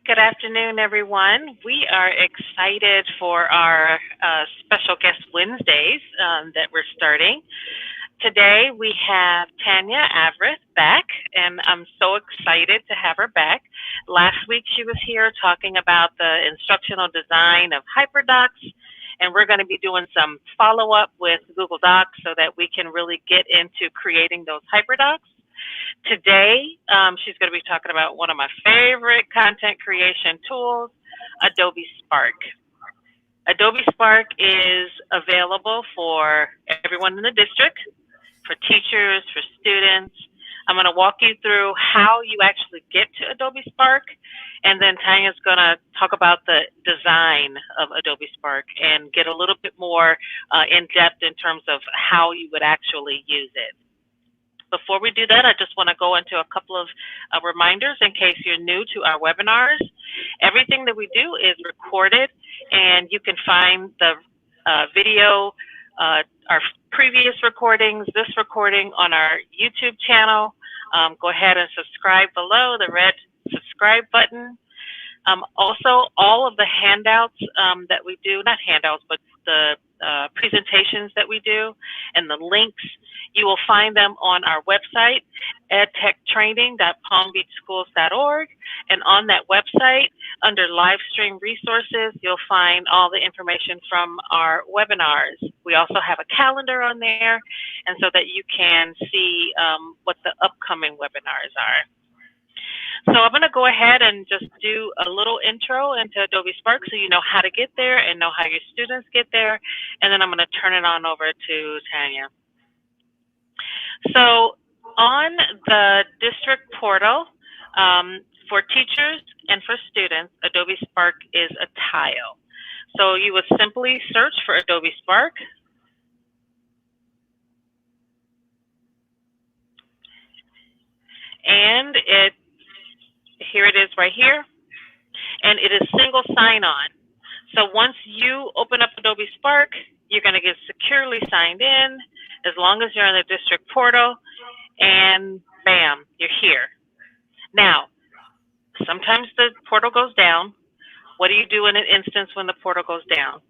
Good afternoon, everyone. We are excited for our special guest Wednesdays that we're starting. Today we have Tanya Avrith back, and I'm so excited to have her back. Last week she was here talking about the instructional design of hyperdocs, and we're going to be doing some follow-up with Google Docs so that we can really get into creating those hyperdocs. Today, she's going to be talking about one of my favorite content creation tools, Adobe Spark. Adobe Spark is available for everyone in the district, for teachers, for students. I'm going to walk you through how you actually get to Adobe Spark, and then Tanya's going to talk about the design of Adobe Spark and get a little bit more in depth in terms of how you would actually use it. Before we do that, I just want to go into a couple of reminders in case you're new to our webinars. Everything that we do is recorded, and you can find the video, our previous recordings, this recording on our YouTube channel. Go ahead and subscribe below, the red subscribe button. Also, all of the handouts that we do, not handouts, but the presentations that we do and the links, you will find them on our website, edtechtraining.palmbeachschools.org. And on that website, under live stream resources, you'll find all the information from our webinars. We also have a calendar on there, and so that you can see what the upcoming webinars are. So I'm going to go ahead and just do a little intro into Adobe Spark so you know how to get there and know how your students get there. And then I'm going to turn it on over to Tanya. So on the district portal, for teachers and for students, Adobe Spark is a tile. So you would simply search for Adobe Spark. And here it is right here, and it is single sign-on. So once you open up Adobe Spark, you're going to get securely signed in as long as you're in the district portal, and bam, you're here. Now, sometimes the portal goes down. What do you do in an instance when the portal goes down?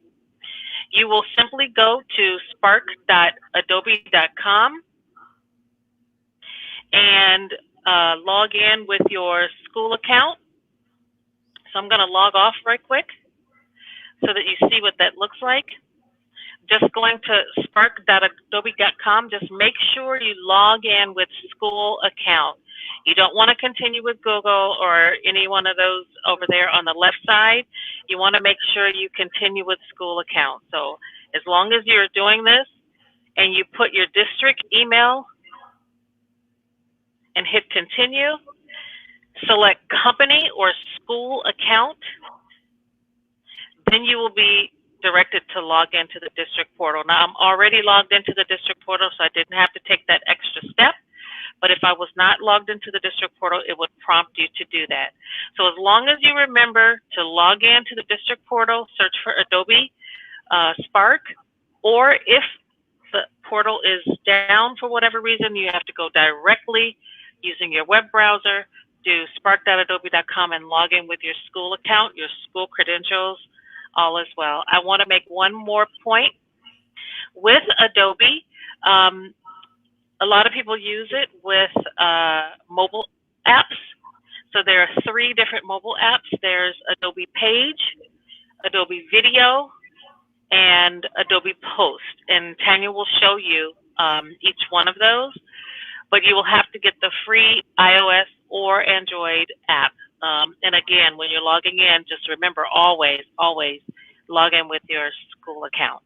You will simply go to spark.adobe.com and log in with your school account. So I'm going to log off right quick so that you see what that looks like. Just going to spark.adobe.com, just make sure you log in with school account. You don't want to continue with Google or any one of those over there on the left side. You want to make sure you continue with school account. So as long as you're doing this and you put your district email and hit continue, select company or school account, then you will be directed to log into the district portal. Now, I'm already logged into the district portal, so I didn't have to take that extra step. But if I was not logged into the district portal, it would prompt you to do that. So as long as you remember to log into the district portal, search for Adobe Spark, or if the portal is down for whatever reason, you have to go directly using your web browser, do spark.adobe.com and log in with your school account, your school credentials, all as well. I want to make one more point. With Adobe, a lot of people use it with mobile apps. So there are 3 different mobile apps. There's Adobe Page, Adobe Video, and Adobe Post. And Tanya will show you each one of those. But you will have to get the free iOS or Android app. And again, when you're logging in, just remember always log in with your school account.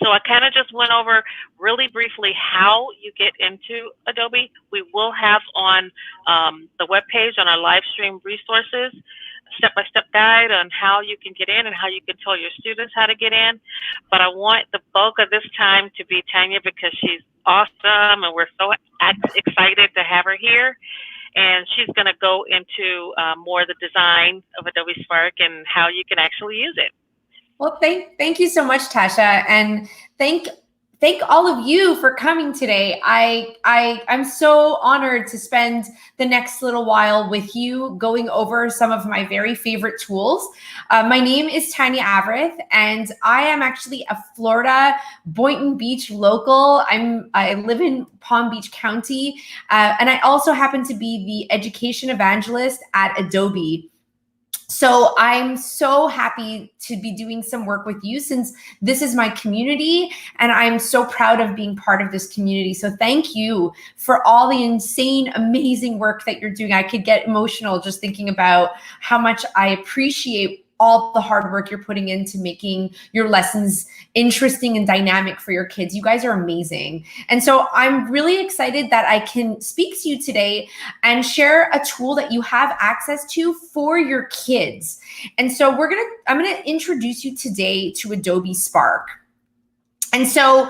So I kind of just went over really briefly how you get into Adobe. We will have on the webpage on our live stream resources step-by-step guide on how you can get in and how you can tell your students how to get in. But I want the bulk of this time to be Tanya because she's awesome and we're so excited to have her here. And she's going to go into more of the design of Adobe Spark and how you can actually use it. Well, thank you so much, Tasha, and thank thank all of you for coming today. I'm so honored to spend the next little while with you going over some of my very favorite tools. My name is Tanya Avrith, and I am actually a Florida Boynton Beach local. I live in Palm Beach County, and I also happen to be the education evangelist at Adobe. So I'm so happy to be doing some work with you, since this is my community and I'm so proud of being part of this community. So thank you for all the insane, amazing work that you're doing. I could get emotional just thinking about how much I appreciate all the hard work you're putting into making your lessons interesting and dynamic for your kids. You guys are amazing. And so I'm really excited that I can speak to you today and share a tool that you have access to for your kids. And so I'm gonna introduce you today to Adobe Spark. And so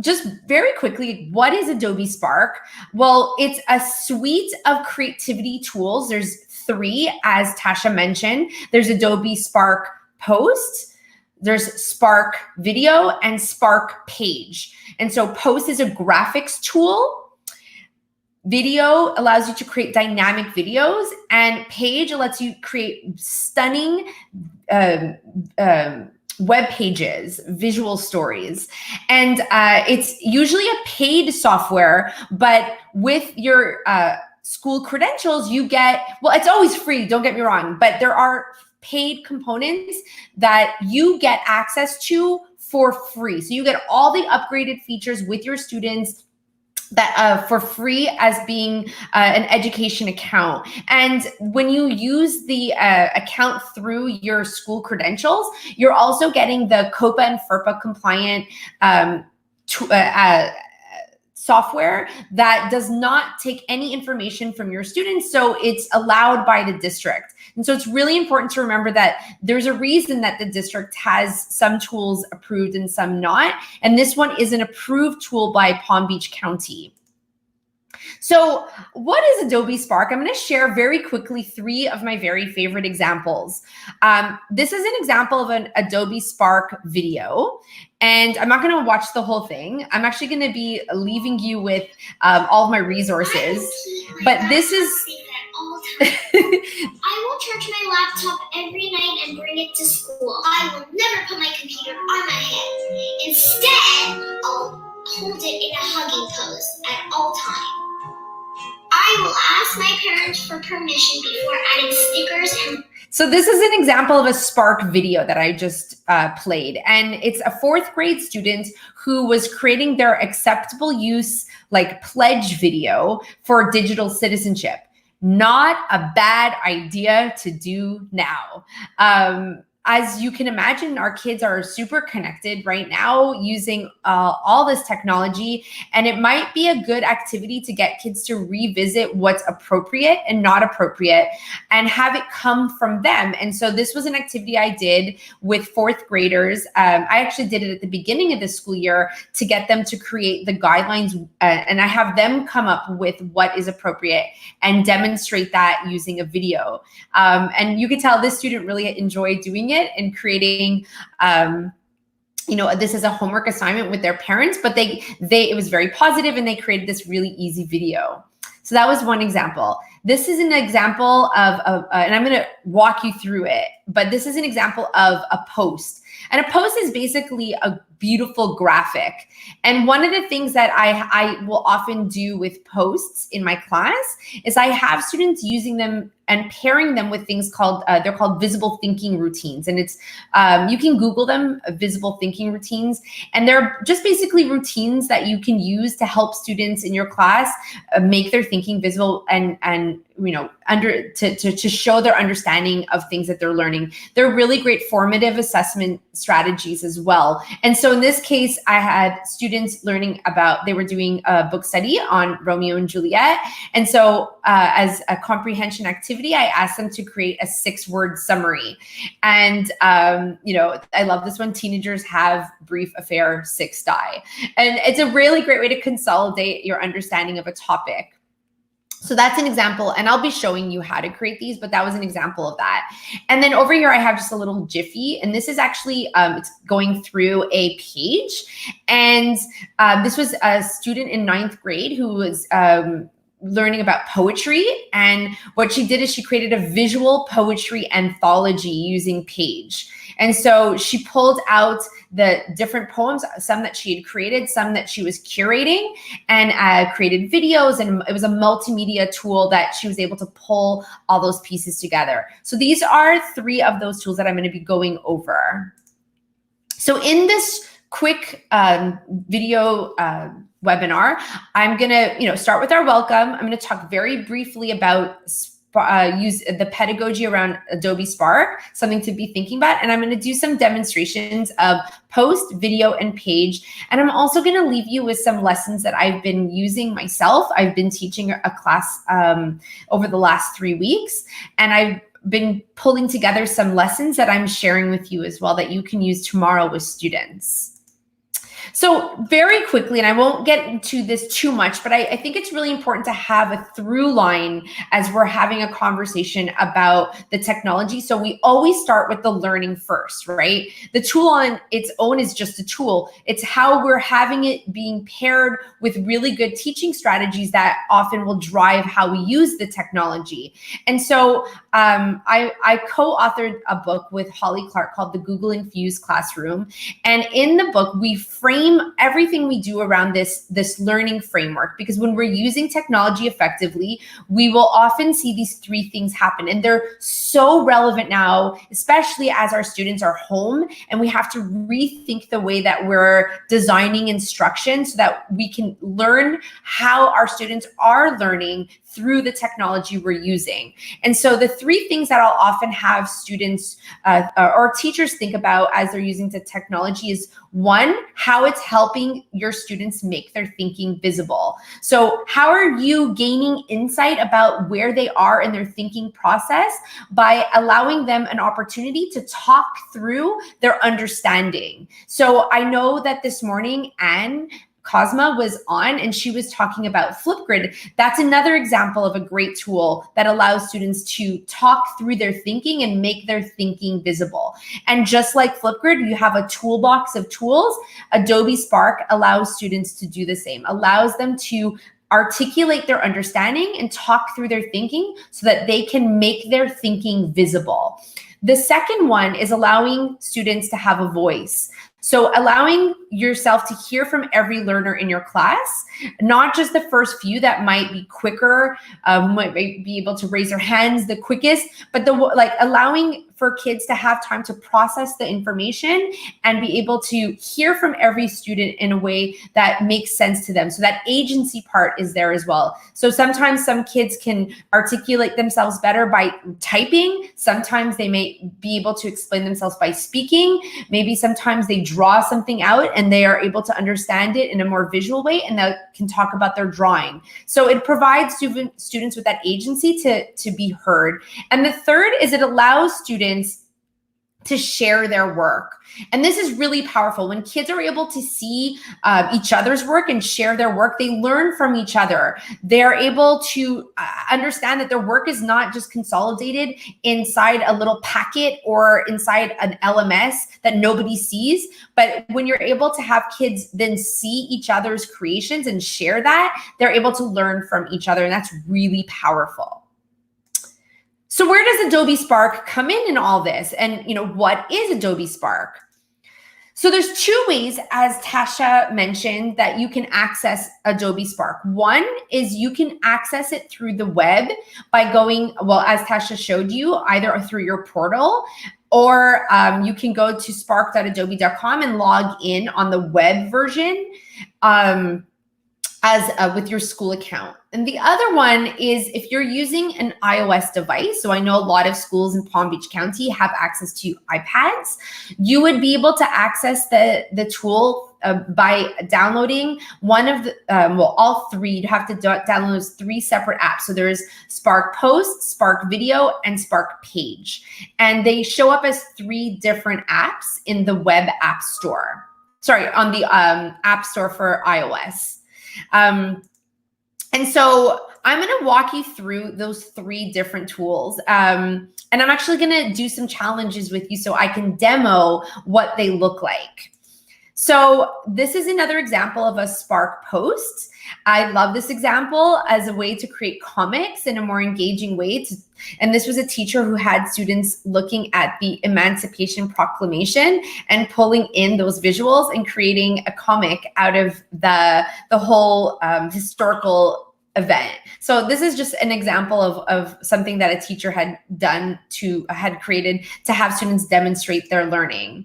just very quickly, what is Adobe Spark? Well, it's a suite of creativity tools. There's 3, as Tasha mentioned. There's Adobe Spark Post, there's Spark Video, and Spark Page. And so Post is a graphics tool. Video allows you to create dynamic videos, and Page lets you create stunning web pages, visual stories. And it's usually a paid software, but with your school credentials, you get, well, it's always free, don't get me wrong, but there are paid components that you get access to for free. So you get all the upgraded features with your students that for free as being an education account. And when you use the account through your school credentials, you're also getting the COPA and FERPA compliant software that does not take any information from your students. So it's allowed by the district. And so it's really important to remember that there's a reason that the district has some tools approved and some not. And this one is an approved tool by Palm Beach County. So what is Adobe Spark? I'm going to share very quickly 3 of my very favorite examples. This is an example of an Adobe Spark video, and I'm not going to watch the whole thing. I'm actually going to be leaving you with all of my resources, but this is... I will charge my laptop every night and bring it to school. I will never put my computer on my head. Instead, I'll hold it in a hugging pose at all times. I will ask my parents for permission before adding stickers and... So this is an example of a Spark video that I just played. And it's a 4th grade student who was creating their acceptable use, like, pledge video for digital citizenship. Not a bad idea to do now. As you can imagine, our kids are super connected right now using all this technology, and it might be a good activity to get kids to revisit what's appropriate and not appropriate and have it come from them. And so this was an activity I did with 4th graders. I actually did it at the beginning of the school year to get them to create the guidelines, and I have them come up with what is appropriate and demonstrate that using a video. And you could tell this student really enjoyed doing it and creating, this is a homework assignment with their parents, but it was very positive and they created this really easy video. So that was one example. This is an example of and I'm going to walk you through it, but this is an example of a post. And a post is basically a beautiful graphic. And one of the things that I will often do with posts in my class is I have students using them and pairing them with things called, they're called visible thinking routines. And it's, you can Google them, visible thinking routines. And they're just basically routines that you can use to help students in your class make their thinking visible and to show their understanding of things that they're learning. They're really great formative assessment strategies as well. And so in this case, I had students learning about, they were doing a book study on Romeo and Juliet. And so as a comprehension activity, I asked them to create a 6-word summary. And, I love this one. Teenagers have brief affair, 6 die. And it's a really great way to consolidate your understanding of a topic. So that's an example, and I'll be showing you how to create these, but that was an example of that. And then over here, I have just a little Jiffy, and this is actually, it's going through a page. And this was a student in 9th grade who was learning about poetry. And what she did is she created a visual poetry anthology using Page. And so she pulled out the different poems, some that she had created, some that she was curating, and created videos. And it was a multimedia tool that she was able to pull all those pieces together. So these are 3 of those tools that I'm going to be going over. So in this quick video webinar, I'm going to start with our welcome. I'm going to talk very briefly about use the pedagogy around Adobe Spark, something to be thinking about. And I'm going to do some demonstrations of post, video, and page. And I'm also going to leave you with some lessons that I've been using myself. I've been teaching a class over the last 3 weeks, and I've been pulling together some lessons that I'm sharing with you as well that you can use tomorrow with students. So very quickly, and I won't get into this too much, but I think it's really important to have a through line as we're having a conversation about the technology. So we always start with the learning first, right? The tool on its own is just a tool. It's how we're having it being paired with really good teaching strategies that often will drive how we use the technology. And so I co-authored a book with Holly Clark called The Google Infused Classroom. And in the book, we frame everything we do around this learning framework, because when we're using technology effectively, we will often see these 3 things happen. And they're so relevant now, especially as our students are home and we have to rethink the way that we're designing instruction so that we can learn how our students are learning through the technology we're using. And so the 3 things that I'll often have students or teachers think about as they're using the technology is 1, how it's helping your students make their thinking visible. So how are you gaining insight about where they are in their thinking process by allowing them an opportunity to talk through their understanding? So I know that this morning, Anne Cosma was on and she was talking about Flipgrid. That's another example of a great tool that allows students to talk through their thinking and make their thinking visible. And just like Flipgrid, you have a toolbox of tools. Adobe Spark allows students to do the same, allows them to articulate their understanding and talk through their thinking so that they can make their thinking visible. The second one is allowing students to have a voice. So allowing yourself to hear from every learner in your class, not just the first few that might be quicker, might be able to raise their hands the quickest, but allowing for kids to have time to process the information and be able to hear from every student in a way that makes sense to them. So that agency part is there as well. So sometimes some kids can articulate themselves better by typing. Sometimes they may be able to explain themselves by speaking. Maybe sometimes they draw something out and they are able to understand it in a more visual way and they can talk about their drawing. So it provides students with that agency to be heard. And the third is it allows students to share their work. And this is really powerful. When kids are able to see each other's work and share their work, they learn from each other. They're able to understand that their work is not just consolidated inside a little packet or inside an LMS that nobody sees. But when you're able to have kids then see each other's creations and share that, they're able to learn from each other. And that's really powerful. So where does Adobe Spark come in all this? And what is Adobe Spark? So there's 2 ways, as Tasha mentioned, that you can access Adobe Spark. One is you can access it through the web by going, as Tasha showed you, either through your portal, or you can go to spark.adobe.com and log in on the web version with your school account. And the other one is if you're using an iOS device, so I know a lot of schools in Palm Beach County have access to iPads, you would be able to access the tool by downloading one of the, all 3. You'd have to download those 3 separate apps. So there's Spark Post, Spark Video, and Spark Page. And they show up as 3 different apps in the web app store. Sorry, on the app store for iOS. And so I'm going to walk you through those 3 different tools. And I'm actually going to do some challenges with you so I can demo what they look like. So this is another example of a Spark post. I love this example as a way to create comics in a more engaging way. And this was a teacher who had students looking at the Emancipation Proclamation and pulling in those visuals and creating a comic out of the whole historical event. So this is just an example of something that a teacher had created to have students demonstrate their learning.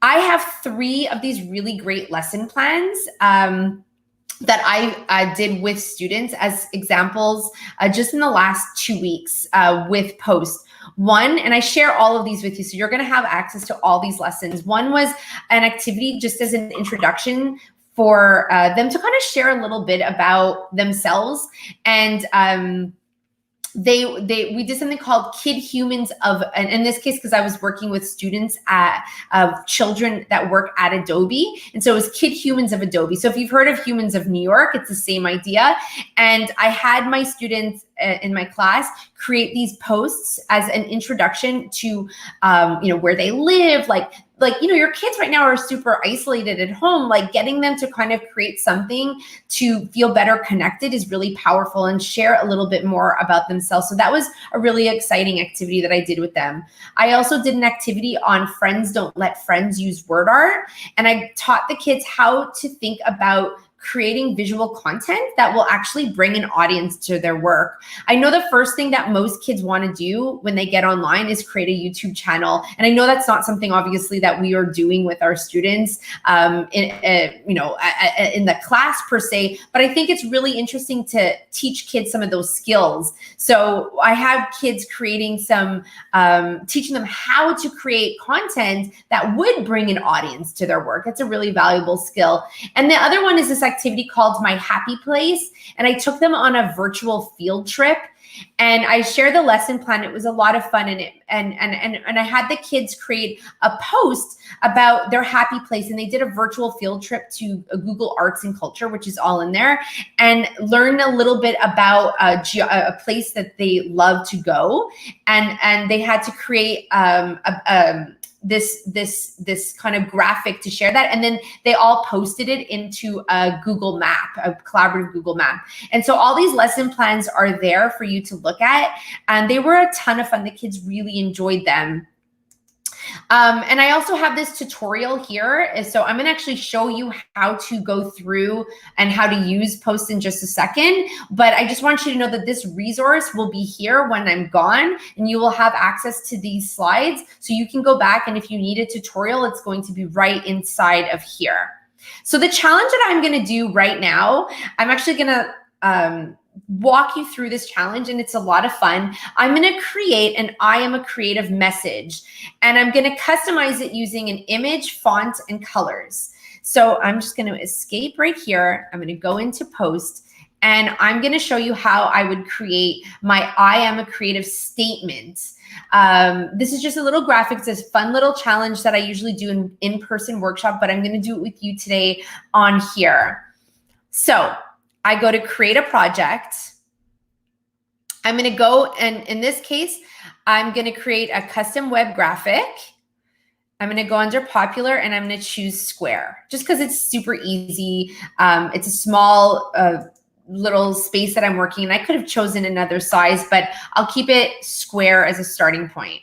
I have 3 of these really great lesson plans that I did with students as examples just in the last 2 weeks with posts. One, and I share all of these with you, so you're going to have access to all these lessons. One was an activity just as an introduction for them to kind of share a little bit about themselves, and we did something called Kid Humans of, and in this case, because I was working with students of children that work at Adobe. And so it was Kid Humans of Adobe. So if you've heard of Humans of New York, it's the same idea. And I had my students in my class create these posts as an introduction to, where they live, like, your kids right now are super isolated at home, like getting them to kind of create something to feel better connected is really powerful and share a little bit more about themselves. So that was a really exciting activity that I did with them. I also did an activity on Friends Don't Let Friends Use Word Art. And I taught the kids how to think about creating visual content that will actually bring an audience to their work. I know the first thing that most kids want to do when they get online is create a YouTube channel. And I know that's not something obviously that we are doing with our students in the class per se, but I think it's really interesting to teach kids some of those skills. So I have kids creating teaching them how to create content that would bring an audience to their work. It's a really valuable skill. And the other one is this activity called My Happy Place. And I took them on a virtual field trip and I shared the lesson plan. It was a lot of fun. And I had the kids create a post about their happy place. And they did a virtual field trip to Google Arts and Culture, which is all in there, and learn a little bit about a place that they love to go. And they had to create this kind of graphic to share that. And then they all posted it into a Google Map, a collaborative Google Map. And so all these lesson plans are there for you to look at. And they were a ton of fun. The kids really enjoyed them. And I also have this tutorial here. So I'm going to actually show you how to go through and how to use posts in just a second. But I just want you to know that this resource will be here when I'm gone, and you will have access to these slides. So you can go back, and if you need a tutorial, it's going to be right inside of here. So the challenge that I'm going to do right now, I'm actually going to walk you through this challenge, and it's a lot of fun. I'm going to create an I am a creative message, and I'm going to customize it using an image, font, and colors. So I'm just going to escape right here. I'm going to go into post, and I'm going to show you how I would create my I am a creative statement. This is just a little graphic. It's a fun little challenge that I usually do in-person workshop, but I'm going to do it with you today on here. So I go to create a project. I'm going to go, and in this case, I'm going to create a custom web graphic. I'm going to go under popular, and I'm going to choose square just because it's super easy. It's a small little space that I'm working in. I could have chosen another size, but I'll keep it square as a starting point.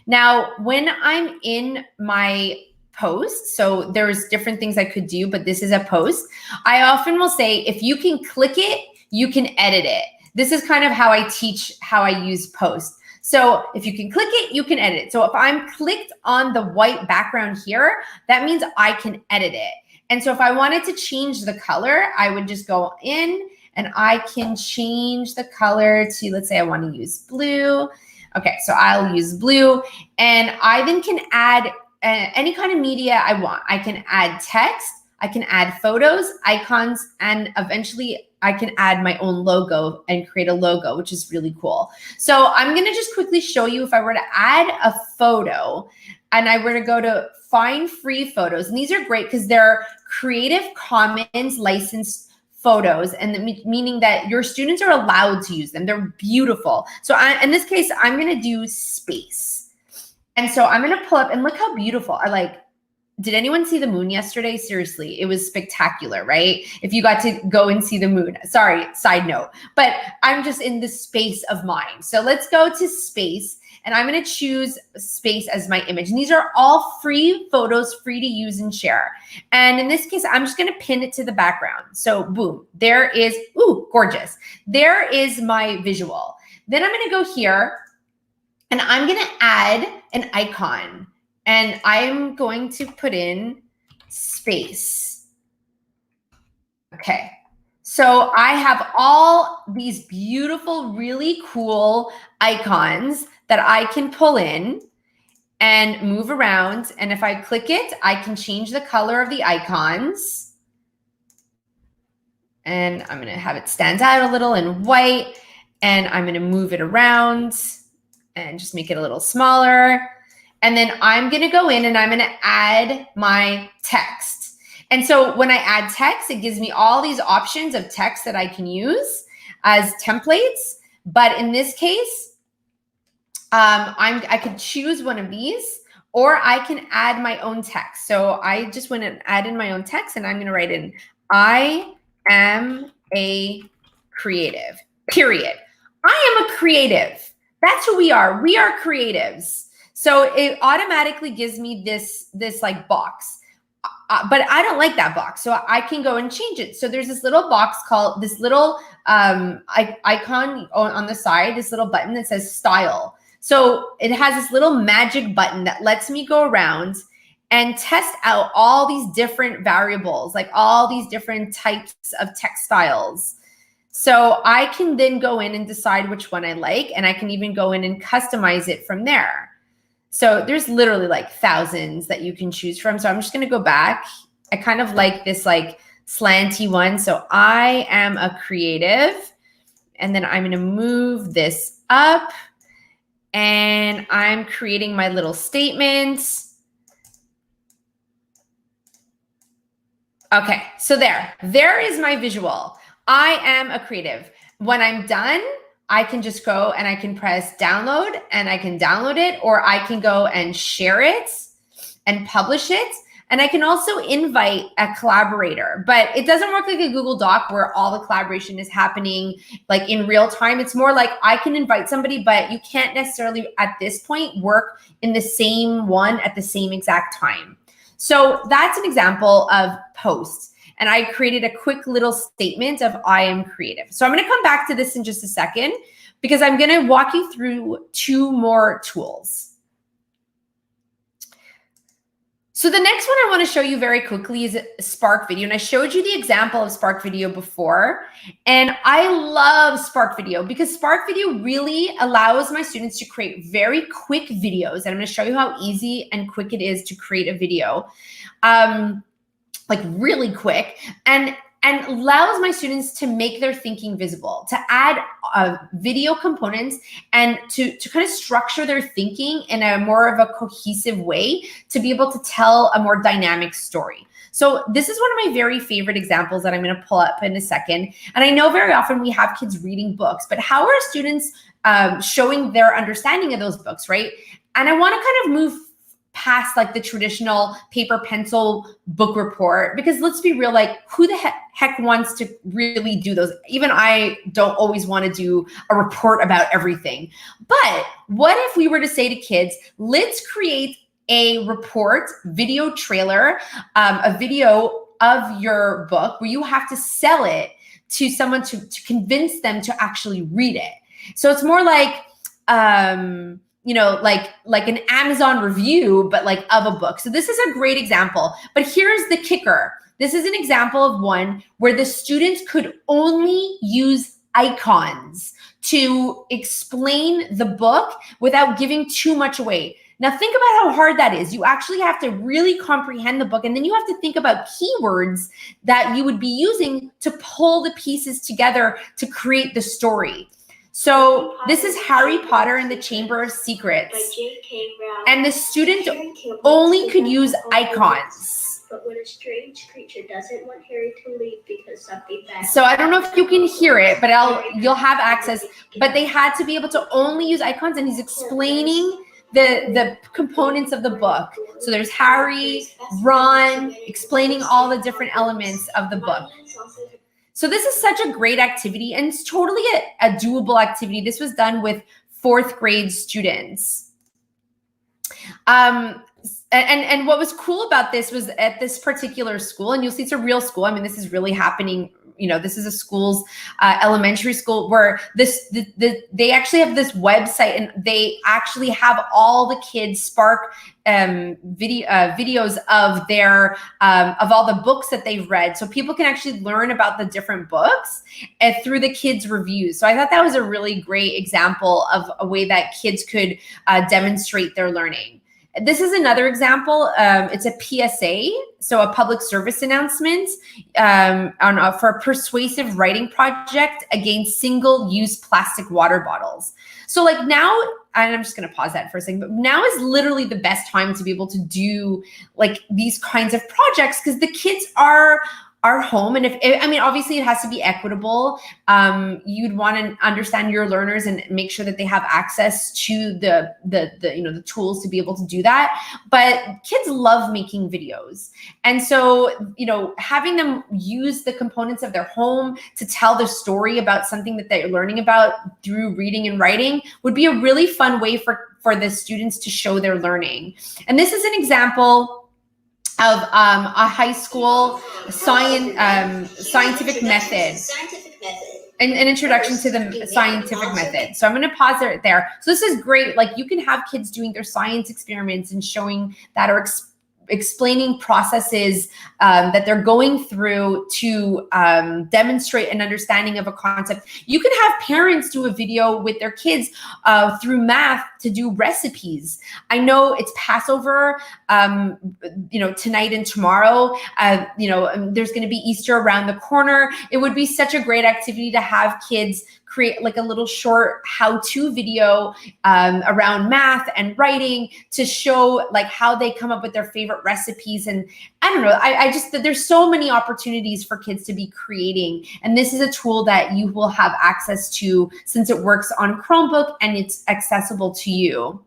Now, when I'm in my post, so there's different things I could do, but this is a post. I often will say, if you can click it, you can edit it. This is kind of how I teach how I use post. So if you can click it, you can edit it. So if I'm clicked on the white background here, that means I can edit it. And so if I wanted to change the color, I would just go in and I can change the color to, let's say I want to use blue. Okay, so I'll use blue, and I then can add any kind of media I want. I can add text, I can add photos, icons, and eventually I can add my own logo and create a logo, which is really cool. So I'm going to just quickly show you if I were to add a photo and I were to go to find free photos. And these are great because they're Creative Commons licensed photos, and meaning that your students are allowed to use them. They're beautiful. So in this case, I'm going to do space. And so I'm going to pull up and look how beautiful. Did anyone see the moon yesterday? Seriously, it was spectacular, right? If you got to go and see the moon. Sorry, side note, but I'm just in the space of mind. So let's go to space, and I'm going to choose space as my image. And these are all free photos, free to use and share. And in this case, I'm just going to pin it to the background. So boom, there is, ooh, gorgeous. There is my visual. Then I'm going to go here, and I'm going to add an icon. And I'm going to put in space. Okay, so I have all these beautiful, really cool icons that I can pull in and move around. And if I click it, I can change the color of the icons. And I'm gonna have it stand out a little in white. And I'm gonna move it around and just make it a little smaller. And then I'm going to go in and I'm going to add my text. And so when I add text, it gives me all these options of text that I can use as templates. But in this case, I could choose one of these, or I can add my own text. So I just went and added my own text, and I'm going to write in, I am a creative, period. I am a creative. That's who we are. We are creatives. So it automatically gives me this like box, but I don't like that box. So I can go and change it. So there's this little box called, this little icon on the side, this little button that says style. So it has this little magic button that lets me go around and test out all these different variables, like all these different types of textiles. So I can then go in and decide which one I like, and I can even go in and customize it from there. So there's literally like thousands that you can choose from. So I'm just going to go back. I kind of like this like slanty one. So I am a creative, and then I'm going to move this up, and I'm creating my little statements. Okay, so there is my visual. I am a creative. When I'm done, I can just go and I can press download, and I can download it, or I can go and share it and publish it. And I can also invite a collaborator, but it doesn't work like a Google Doc where all the collaboration is happening like in real time. It's more like I can invite somebody, but you can't necessarily at this point work in the same one at the same exact time. So that's an example of posts. And I created a quick little statement of I am creative. So I'm going to come back to this in just a second, because I'm going to walk you through two more tools. So the next one I want to show you very quickly is Spark Video. And I showed you the example of Spark Video before. And I love Spark Video because Spark Video really allows my students to create very quick videos. And I'm going to show you how easy and quick it is to create a video. Like really quick, and allows my students to make their thinking visible, to add video components, and to kind of structure their thinking in a more of a cohesive way to be able to tell a more dynamic story. So this is one of my very favorite examples that I'm going to pull up in a second. And I know very often we have kids reading books, but how are students showing their understanding of those books, right? And I want to kind of move past like the traditional paper pencil book report, because let's be real, like who the heck wants to really do those? Even I don't always want to do a report about everything. But what if we were to say to kids, let's create a report, video trailer, a video of your book where you have to sell it to someone to convince them to actually read it. So it's more like, you know, like an Amazon review, but like of a book. So this is a great example, but here's the kicker. This is an example of one where the students could only use icons to explain the book without giving too much away. Now think about how hard that is. You actually have to really comprehend the book, and then you have to think about keywords that you would be using to pull the pieces together to create the story. So this is Harry Potter and the Chamber of Secrets, and the student only could use icons. but when a strange creature doesn't want Harry to leave because something bad. So I don't know if you can hear it, but you'll have access. But they had to be able to only use icons, and he's explaining the components of the book. So there's Harry, Ron, explaining all the different elements of the book. So this is such a great activity, and it's totally a doable activity. This was done with 4th grade students. And what was cool about this was at this particular school, and you'll see it's a real school. I mean, this is really happening. You know, this is a school's elementary school where they actually have this website, and they actually have all the kids Spark videos of their of all the books that they've read, so people can actually learn about the different books through the kids' reviews. So I thought that was a really great example of a way that kids could demonstrate their learning. This is another example. It's a PSA, so a public service announcement for a persuasive writing project against single-use plastic water bottles. So like now, and I'm just going to pause that for a second, but now is literally the best time to be able to do like these kinds of projects, because the kids are home. And I mean, obviously it has to be equitable. You'd want to understand your learners and make sure that they have access to the tools to be able to do that. But kids love making videos. And so, having them use the components of their home to tell the story about something that they're learning about through reading and writing would be a really fun way for the students to show their learning. And this is an example of a high school scientific method. An introduction to the scientific method. So I'm going to pause it there. So this is great. Like, you can have kids doing their science experiments and showing that, or explaining processes that they're going through to demonstrate an understanding of a concept. You can have parents do a video with their kids through math to do recipes. I know it's Passover, tonight and tomorrow. There's going to be Easter around the corner. It would be such a great activity to have kids create like a little short how-to video around math and writing to show like how they come up with their favorite recipes. And I don't know, I just, there's so many opportunities for kids to be creating. And this is a tool that you will have access to since it works on Chromebook and it's accessible to you.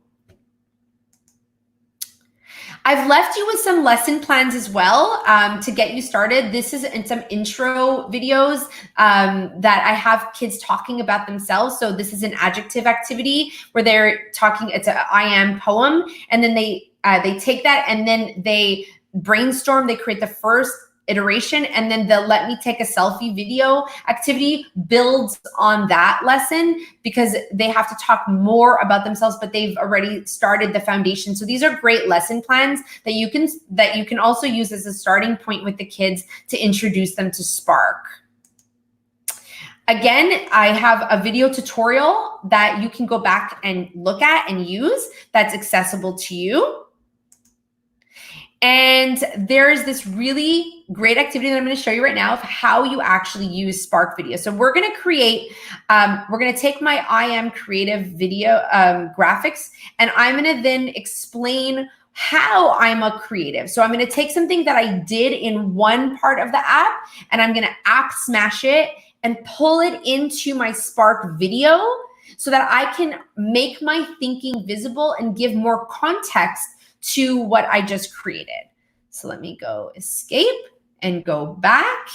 I've left you with some lesson plans as well to get you started. This is in some intro videos that I have kids talking about themselves. So this is an adjective activity where they're talking, it's an I am poem. And then they take that and then they brainstorm, they create the first iteration, and then the let me take a selfie video activity builds on that lesson because they have to talk more about themselves, but they've already started the foundation. So these are great lesson plans that you can also use as a starting point with the kids to introduce them to Spark. Again, I have a video tutorial that you can go back and look at and use that's accessible to you. And there's this really great activity that I'm going to show you right now of how you actually use Spark Video. So we're going to create, we're going to take my I Am Creative video graphics, and I'm going to then explain how I'm a creative. So I'm going to take something that I did in one part of the app, and I'm going to app smash it and pull it into my Spark Video so that I can make my thinking visible and give more context to what I just created. So let me go escape and go back.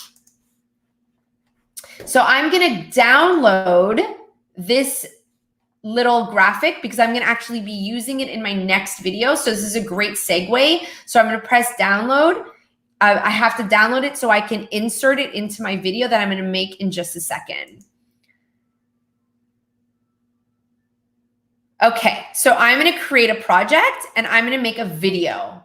So I'm going to download this little graphic because I'm going to actually be using it in my next video. So this is a great segue. So I'm going to press download. I have to download it so I can insert it into my video that I'm going to make in just a second. Okay, so I'm going to create a project and I'm going to make a video.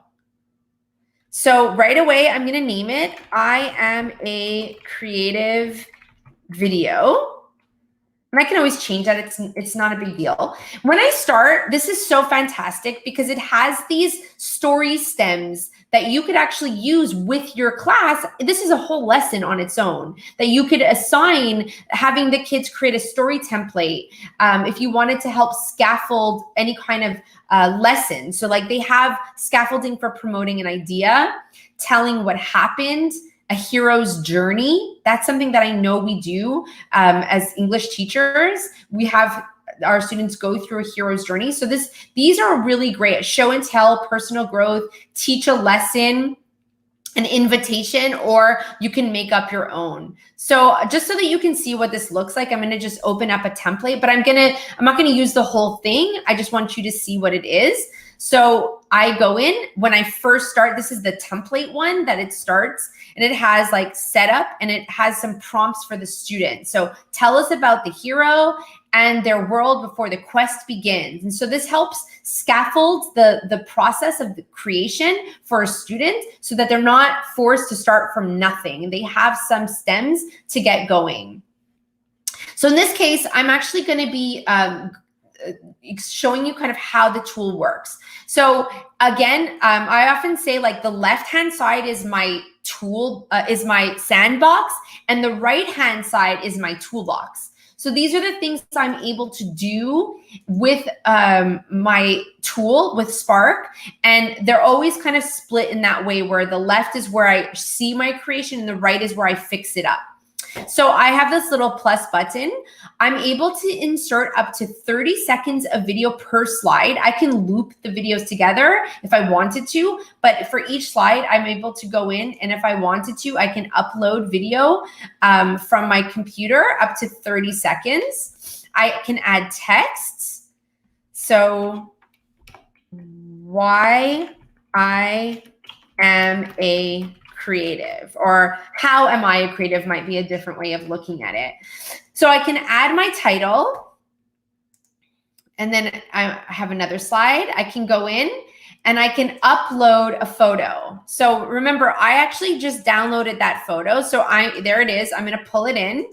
So right away, I'm going to name it I Am a Creative Video. And I can always change that. It's not a big deal. When I start, this is so fantastic because it has these story stems that you could actually use with your class. This is a whole lesson on its own that you could assign, having the kids create a story template if you wanted to help scaffold any kind of lesson. So like they have scaffolding for promoting an idea, telling what happened, a hero's journey. That's something that I know we do as English teachers. We have our students go through a hero's journey. So these are really great. Show and tell, personal growth, teach a lesson, an invitation, or you can make up your own. So just so that you can see what this looks like, I'm going to just open up a template, but I'm not going to use the whole thing. I just want you to see what it is. So I go in when I first start, this is the template one that it starts, and it has like setup and it has some prompts for the student. So tell us about the hero and their world before the quest begins. And so this helps scaffold the process of the creation for a student so that they're not forced to start from nothing. They have some stems to get going. So in this case, I'm actually going to be showing you kind of how the tool works. So again, I often say like the left-hand side is my tool, is my sandbox, and the right-hand side is my toolbox. So these are the things I'm able to do with my tool with Spark. And they're always kind of split in that way where the left is where I see my creation and the right is where I fix it up. So I have this little plus button. I'm able to insert up to 30 seconds of video per slide. I can loop the videos together if I wanted to, but for each slide, I'm able to go in, and if I wanted to, I can upload video from my computer up to 30 seconds. I can add text. So why I am a creative, or how am I a creative might be a different way of looking at it. So I can add my title, and then I have another slide. I can go in and I can upload a photo. So remember, I actually just downloaded that photo. So there it is. I'm going to pull it in,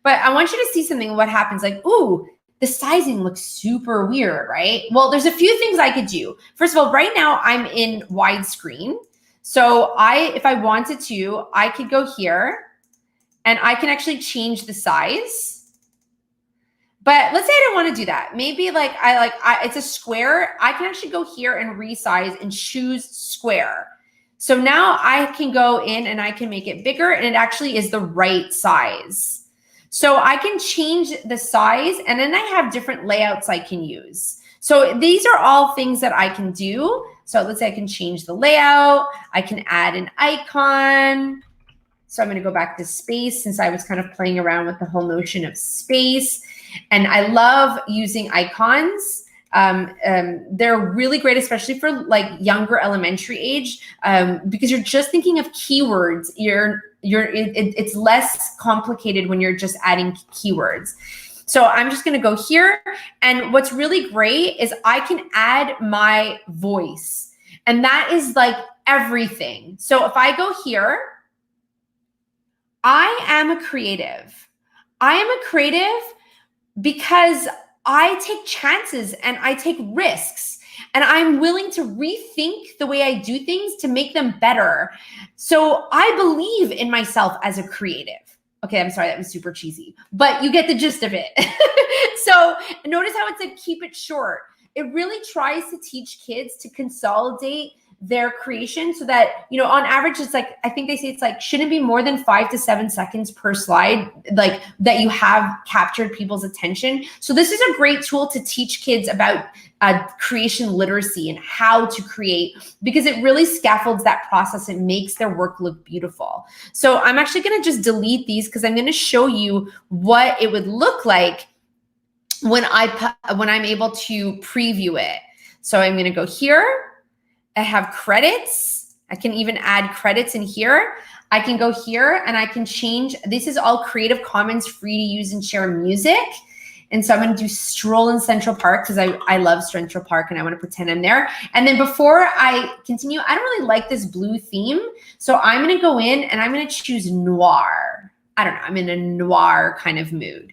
but I want you to see something. What happens? Like, ooh, the sizing looks super weird, right? Well, there's a few things I could do. First of all, right now I'm in widescreen. So if I wanted to, I could go here and I can actually change the size. But let's say I don't want to do that. Maybe like it's a square. I can actually go here and resize and choose square. So now I can go in and I can make it bigger, and it actually is the right size. So I can change the size, and then I have different layouts I can use. So these are all things that I can do. So let's say I can change the layout. I can add an icon. So I'm going to go back to space since I was kind of playing around with the whole notion of space. And I love using icons. They're really great, especially for like younger elementary age, because you're just thinking of keywords. It's less complicated when you're just adding keywords. So I'm just going to go here. And what's really great is I can add my voice, and that is like everything. So if I go here, I am a creative. I am a creative because I take chances and I take risks, and I'm willing to rethink the way I do things to make them better. So I believe in myself as a creative. Okay, I'm sorry, that was super cheesy, but you get the gist of it. So notice how it said keep it short. It really tries to teach kids to consolidate their creation so that, you know, on average, it's like, I think they say it's like, shouldn't be more than 5 to 7 seconds per slide, like that you have captured people's attention. So this is a great tool to teach kids about creation literacy and how to create, because it really scaffolds that process and makes their work look beautiful. So I'm actually going to just delete these because I'm going to show you what it would look like when I'm able to preview it. So I'm going to go here. I have credits. I can even add credits in here. I can go here and I can change. This is all Creative Commons free to use and share music. And so I'm going to do stroll in Central Park because I love Central Park and I want to pretend I'm there. And then before I continue, I don't really like this blue theme. So I'm going to go in and I'm going to choose noir. I don't know. I'm in a noir kind of mood.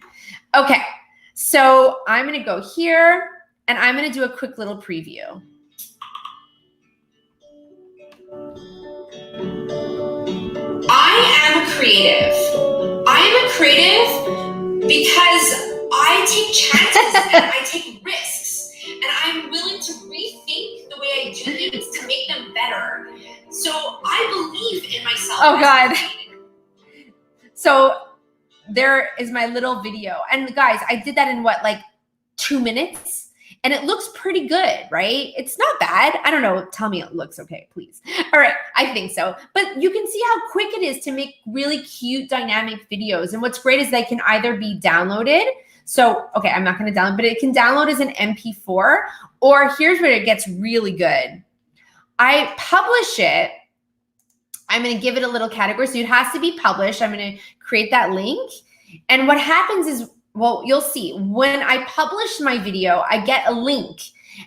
Okay. So I'm going to go here and I'm going to do a quick little preview. I am creative. I am a creative because I take chances and I take risks, and I'm willing to rethink the way I do things to make them better. So I believe in myself. Oh God. So there is my little video. And guys, I did that in what, like 2 minutes? And it looks pretty good, right? It's not bad. I don't know. Tell me it looks okay, please. All right, I think so. But you can see how quick it is to make really cute dynamic videos. And what's great is they can either be downloaded. So, okay, I'm not gonna download, but it can download as an MP4, or here's where it gets really good. I publish it. I'm gonna give it a little category. So it has to be published. I'm gonna create that link. And what happens is, well, you'll see when I publish my video, I get a link.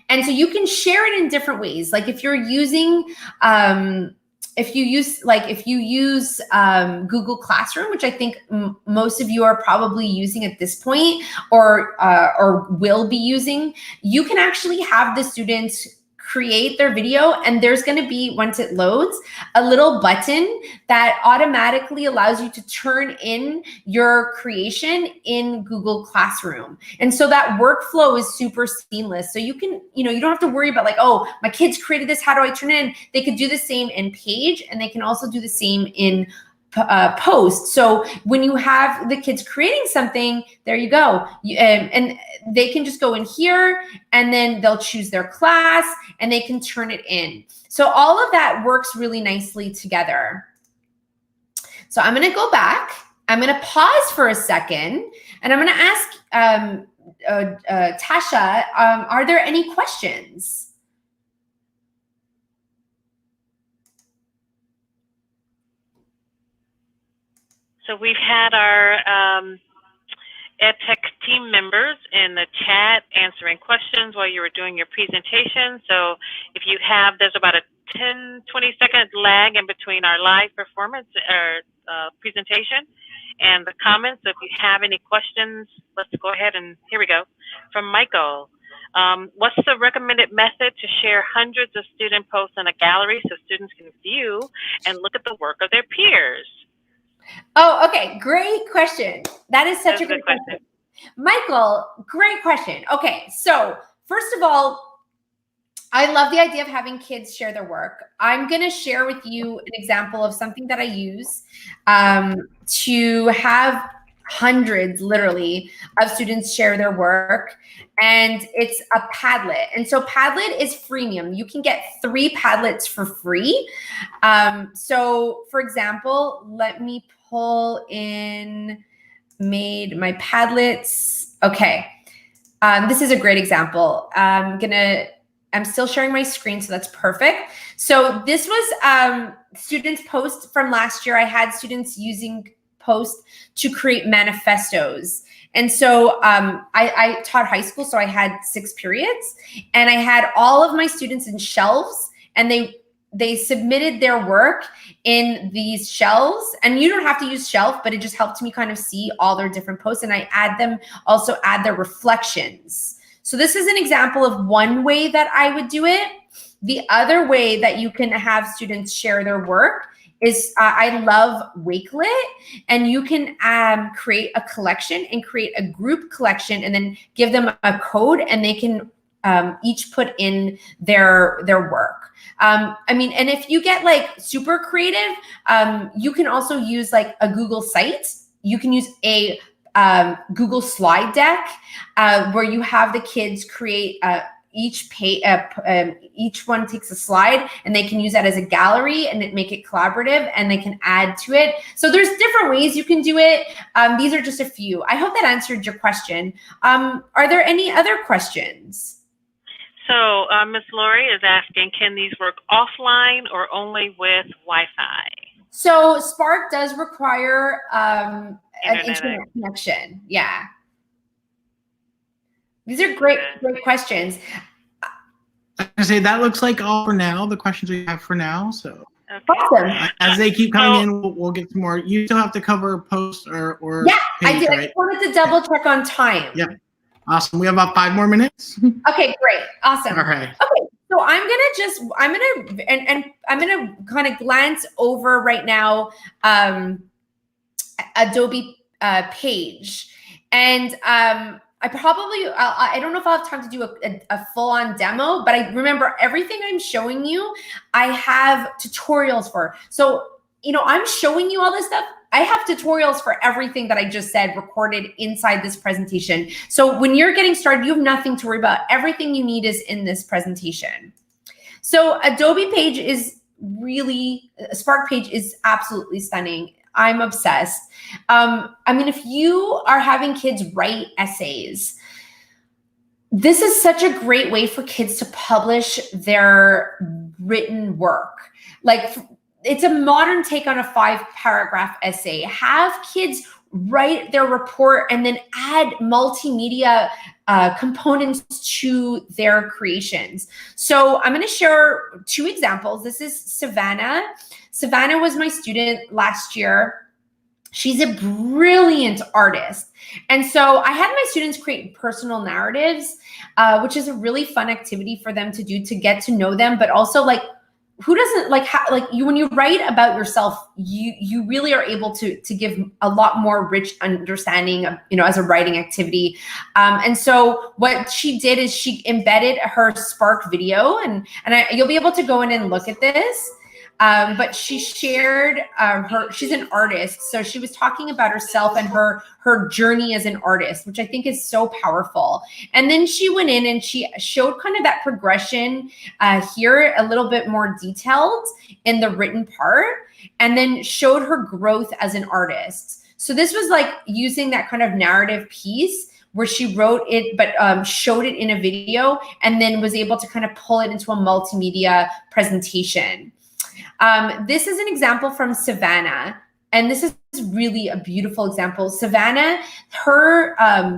And so you can share it in different ways. Like if you're using, if you use Google Classroom, which I think most of you are probably using at this point, or will be using, you can actually have the students create their video, and there's going to be, once it loads, a little button that automatically allows you to turn in your creation in Google Classroom. And so that workflow is super seamless. So you can, you don't have to worry about like, oh, my kids created this, how do I turn it in? They could do the same in Page, and they can also do the same in Post. So when you have the kids creating something, there you go. And they can just go in here, and then they'll choose their class, and they can turn it in. So all of that works really nicely together. So I'm going to go back. I'm going to pause for a second, and I'm going to ask Tasha, are there any questions? So we've had our EdTech team members in the chat answering questions while you were doing your presentation. So if you have, there's about a 10, 20-second lag in between our live performance or presentation and the comments. So if you have any questions, let's go ahead and here we go. From Michael. What's the recommended method to share hundreds of student posts in a gallery so students can view and look at the work of their peers? Oh, okay. Great question. That is such a good question. Michael, great question. Okay. So first of all, I love the idea of having kids share their work. I'm going to share with you an example of something that I use to have hundreds, literally, of students share their work. And it's a Padlet. And so Padlet is freemium. You can get 3 Padlets for free. So for example, let me pull in made my Padlets. Okay. This is a great example. I'm still sharing my screen, so that's perfect. So this was students' post from last year. I had students using Post to create manifestos. And so I taught high school, so I had 6 periods, and I had all of my students in shelves, and they submitted their work in these shelves. And you don't have to use shelf, but it just helped me kind of see all their different posts, and I also add their reflections. So this is an example of one way that I would do it. The other way that you can have students share their work is I love Wakelet, and you can create a collection and create a group collection, and then give them a code, and they can each put in their work. I mean, and if you get like super creative, you can also use like a Google site. You can use a Google slide deck where you have the kids create each page, each one takes a slide, and they can use that as a gallery and make it collaborative, and they can add to it. So there's different ways you can do it. These are just a few. I hope that answered your question. Are there any other questions? So Ms. Lori is asking, can these work offline or only with Wi-Fi? So Spark does require an internet connection. Yeah. These are great questions. I was say that looks like all for now, the questions we have for now. So okay. Awesome. As they keep coming in, we'll get some more. You still have to cover Post or yeah, Page, I did. Right? I just wanted to double check on time. Yep. Awesome. We have about 5 more minutes. Okay, great. Awesome. All right. Okay. So I'm gonna kind of glance over right now Adobe Page, and I don't know if I'll have time to do a full-on demo, but I remember everything I'm showing you, I have tutorials for. So, you know, I'm showing you all this stuff. I have tutorials for everything that I just said recorded inside this presentation. So when you're getting started, you have nothing to worry about. Everything you need is in this presentation. So Adobe Page is really, Spark Page is absolutely stunning. I'm obsessed. I mean, if you are having kids write essays, this is such a great way for kids to publish their written work. Like, it's a modern take on a 5-paragraph essay. Have kids write their report and then add multimedia components to their creations. So I'm going to share 2 examples. This is Savannah. Savannah was my student last year. She's a brilliant artist. And so I had my students create personal narratives, which is a really fun activity for them to do to get to know them, but also like, who doesn't like you when you write about yourself, you really are able to give a lot more rich understanding of, you know, as a writing activity. And so what she did is she embedded her Spark video, and you'll be able to go in and look at this. But she shared she's an artist. So she was talking about herself and her journey as an artist, which I think is so powerful. And then she went in and she showed kind of that progression here, a little bit more detailed in the written part, and then showed her growth as an artist. So this was like using that kind of narrative piece where she wrote it, but showed it in a video, and then was able to kind of pull it into a multimedia presentation. This is an example from Savannah, and this is really a beautiful example. Savannah, her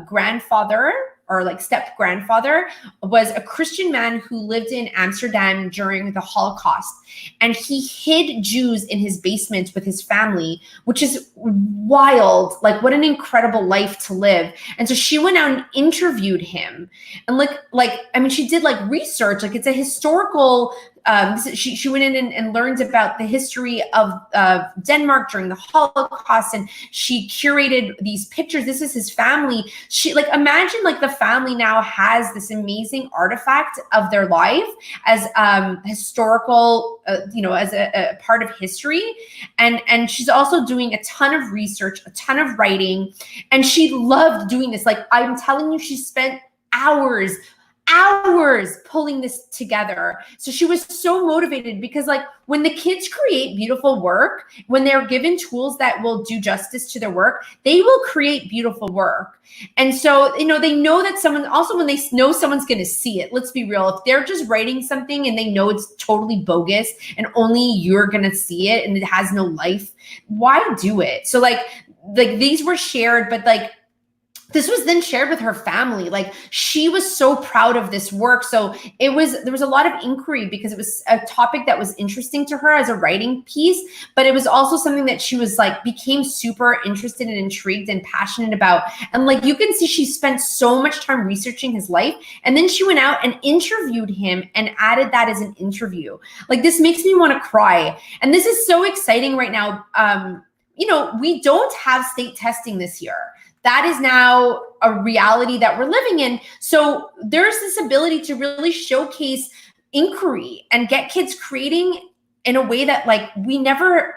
grandfather, or like step-grandfather, was a Christian man who lived in Amsterdam during the Holocaust. And he hid Jews in his basement with his family, which is wild. Like, what an incredible life to live. And so she went out and interviewed him. And I mean, she did like research, like it's a historical, she went in and learned about the history of Denmark during the Holocaust, and she curated these pictures. This is his family. She, like, imagine like the family now has this amazing artifact of their life as historical, you know, as a part of history. And she's also doing a ton of research, a ton of writing, and she loved doing this. Like, I'm telling you, she spent hours pulling this together. So she was so motivated because, like, when the kids create beautiful work, when they're given tools that will do justice to their work, they will create beautiful work. And so, you know, they know that someone, also when they know someone's going to see it, let's be real, if they're just writing something and they know it's totally bogus and only you're going to see it and it has no life, why do it? So like these were shared, but like, this was then shared with her family. Like, she was so proud of this work. So there was a lot of inquiry because it was a topic that was interesting to her as a writing piece, but it was also something that she was like, became super interested and intrigued and passionate about. And like, you can see she spent so much time researching his life. And then she went out and interviewed him and added that as an interview. Like, this makes me want to cry. And this is so exciting right now. You know, we don't have state testing this year. That is now a reality that we're living in. So there's this ability to really showcase inquiry and get kids creating in a way that like we never,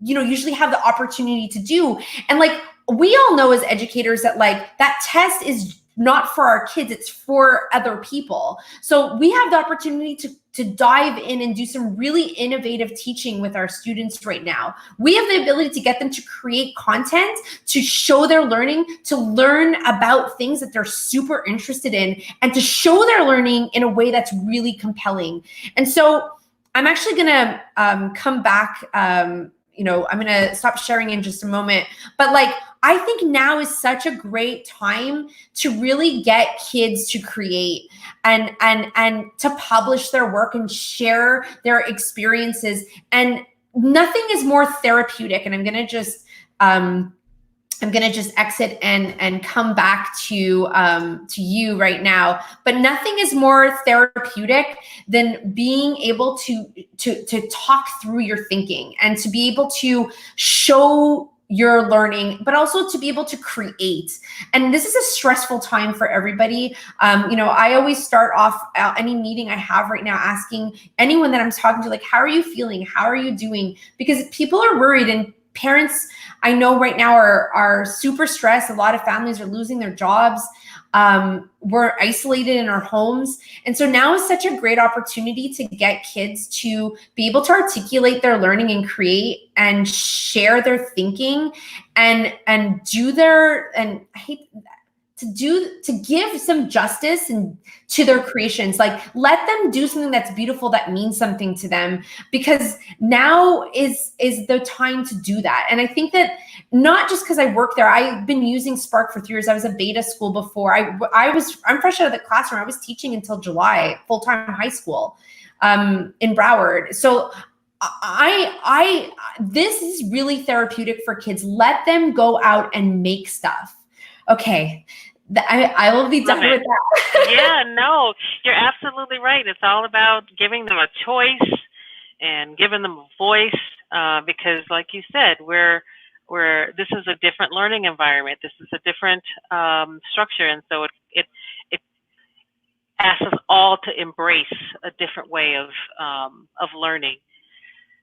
you know, usually have the opportunity to do. And like, we all know as educators that like that test is not for our kids, it's for other people. So we have the opportunity to dive in and do some really innovative teaching with our students right now. We have the ability to get them to create content, to show their learning, to learn about things that they're super interested in, and to show their learning in a way that's really compelling. And so I'm actually gonna come back, you know, I'm gonna stop sharing in just a moment, but like, I think now is such a great time to really get kids to create and to publish their work and share their experiences. And nothing is more therapeutic. And I'm gonna just I'm gonna just exit and come back to you right now. But nothing is more therapeutic than being able to talk through your thinking and to be able to show your learning, but also to be able to create. And this is a stressful time for everybody. You know, I always start off any meeting I have right now asking anyone that I'm talking to, like, how are you feeling? How are you doing? Because people are worried, and parents, I know right now are super stressed. A lot of families are losing their jobs. We're isolated in our homes. And so now is such a great opportunity to get kids to be able to articulate their learning and create and share their thinking and do their, and I hate to give some justice and to their creations. Like, let them do something that's beautiful, that means something to them, because now is the time to do that. And I think that not just because I work there, I've been using Spark for 3 years. I was a beta school before. I'm fresh out of the classroom. I was teaching until July, full-time high school in Broward. So this is really therapeutic for kids. Let them go out and make stuff. Okay, I will be done with that. Yeah, no, you're absolutely right. It's all about giving them a choice and giving them a voice, because, like you said, this is a different learning environment. This is a different structure, and so it asks us all to embrace a different way of learning.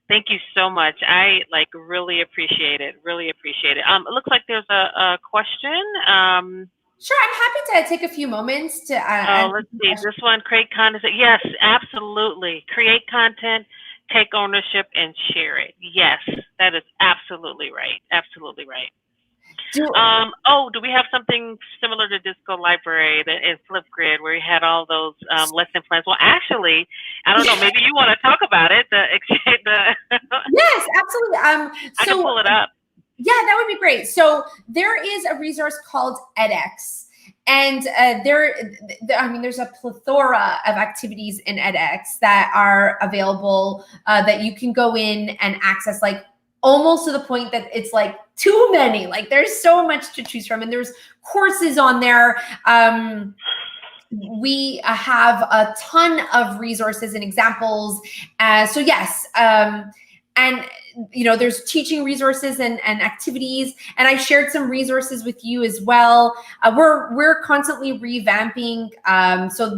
Thank you so much. I really appreciate it. Really appreciate it. It looks like there's a question. Sure, I'm happy to take a few moments to. Let's see. This one, create content. Yes, absolutely. Create content, take ownership, and share it. Yes, that is absolutely right. Absolutely right. Do we have something similar to Disco Library in Flipgrid where we had all those lesson plans? Well, actually, I don't know. Maybe you want to talk about it. Yes, absolutely. I can pull it up. Yeah, that would be great. So there is a resource called edX. And there's a plethora of activities in edX that are available that you can go in and access, like almost to the point that it's like too many. Like, there's so much to choose from, and there's courses on there. We have a ton of resources and examples. So yes, and you know, there's teaching resources and activities, and I shared some resources with you as well. We're constantly revamping, so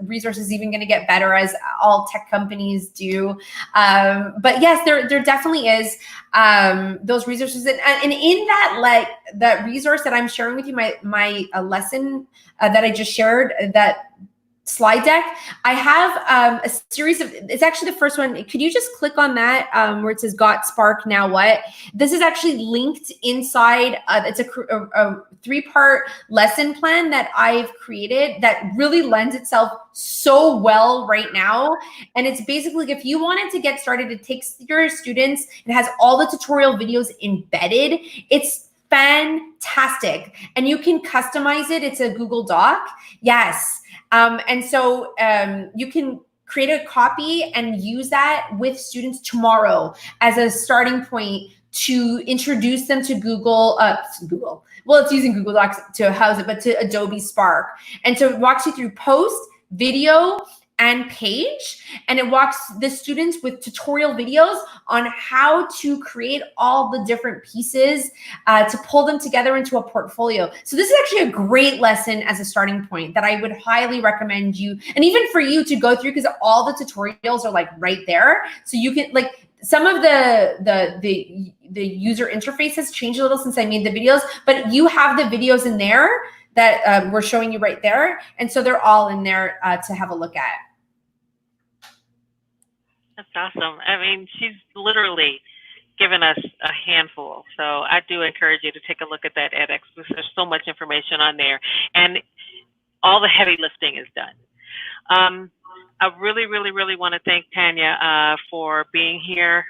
resource is even going to get better, as all tech companies do. But yes, there definitely is those resources, and in that resource that I'm sharing with you, my lesson that I just shared, that slide deck, I have a series of, it's actually the first one. Could you just click on that where it says got Spark, now what? This is actually linked inside. It's a 3-part lesson plan that I've created that really lends itself so well right now. And it's basically, if you wanted to get started, it takes your students, it has all the tutorial videos embedded. It's fantastic. And you can customize it. It's a Google Doc. Yes. And so you can create a copy and use that with students tomorrow as a starting point to introduce them to Google. Well, it's using Google Docs to house it, but to Adobe Spark. And so it walks you through post, video, and page, and it walks the students with tutorial videos on how to create all the different pieces to pull them together into a portfolio. So this is actually a great lesson as a starting point that I would highly recommend you, and even for you, to go through, because all the tutorials are like right there. So you can, like, some of the user interface has changed a little since I made the videos, but you have the videos in there that we're showing you right there. And so they're all in there to have a look at. That's awesome. I mean, she's literally given us a handful. So I do encourage you to take a look at that edX, because there's so much information on there, and all the heavy lifting is done. I really, really, really want to thank Tanya for being here.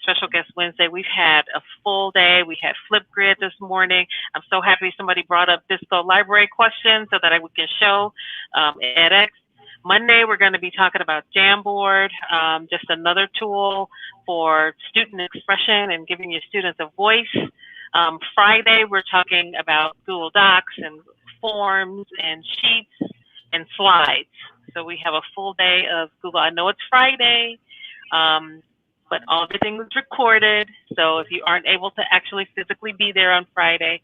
Special Guest Wednesday. We've had a full day. We had Flipgrid this morning. I'm so happy somebody brought up Disco Library questions so that we can show edX. Monday, we're going to be talking about Jamboard, just another tool for student expression and giving your students a voice. Friday, we're talking about Google Docs and forms and sheets and slides. So we have a full day of Google. I know it's Friday, but everything was recorded. So if you aren't able to actually physically be there on Friday,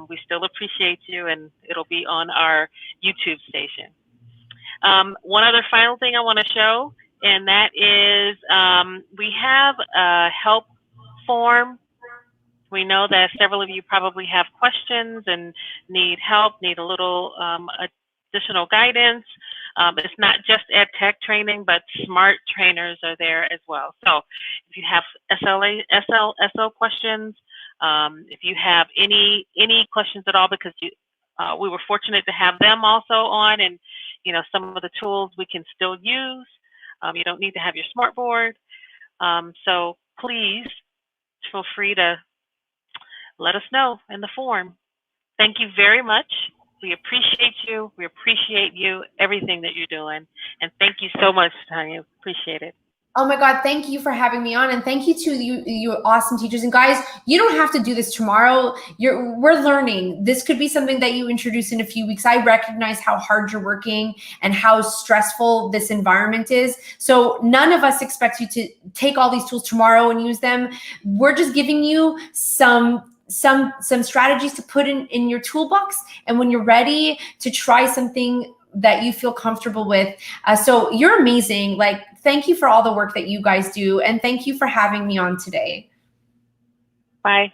we still appreciate you, and it'll be on our YouTube station. One other final thing I want to show, and that is we have a help form. We know that several of you probably have questions and need help, need a little additional guidance. It's not just ed tech training, but smart trainers are there as well. So if you have SL questions, if you have any questions at all, because we were fortunate to have them also on, and some of the tools we can still use. You don't need to have your smart board. So please feel free to let us know in the form. Thank you very much. We appreciate you. We appreciate you, everything that you're doing. And thank you so much, Tanya. Appreciate it. Oh my God, thank you for having me on, and thank you to you awesome teachers. And guys, you don't have to do this tomorrow. We're learning. This could be something that you introduce in a few weeks. I recognize how hard you're working and how stressful this environment is. So none of us expect you to take all these tools tomorrow and use them. We're just giving you some strategies to put in your toolbox, and when you're ready to try something that you feel comfortable with. So you're amazing. Like, thank you for all the work that you guys do, and thank you for having me on today. Bye.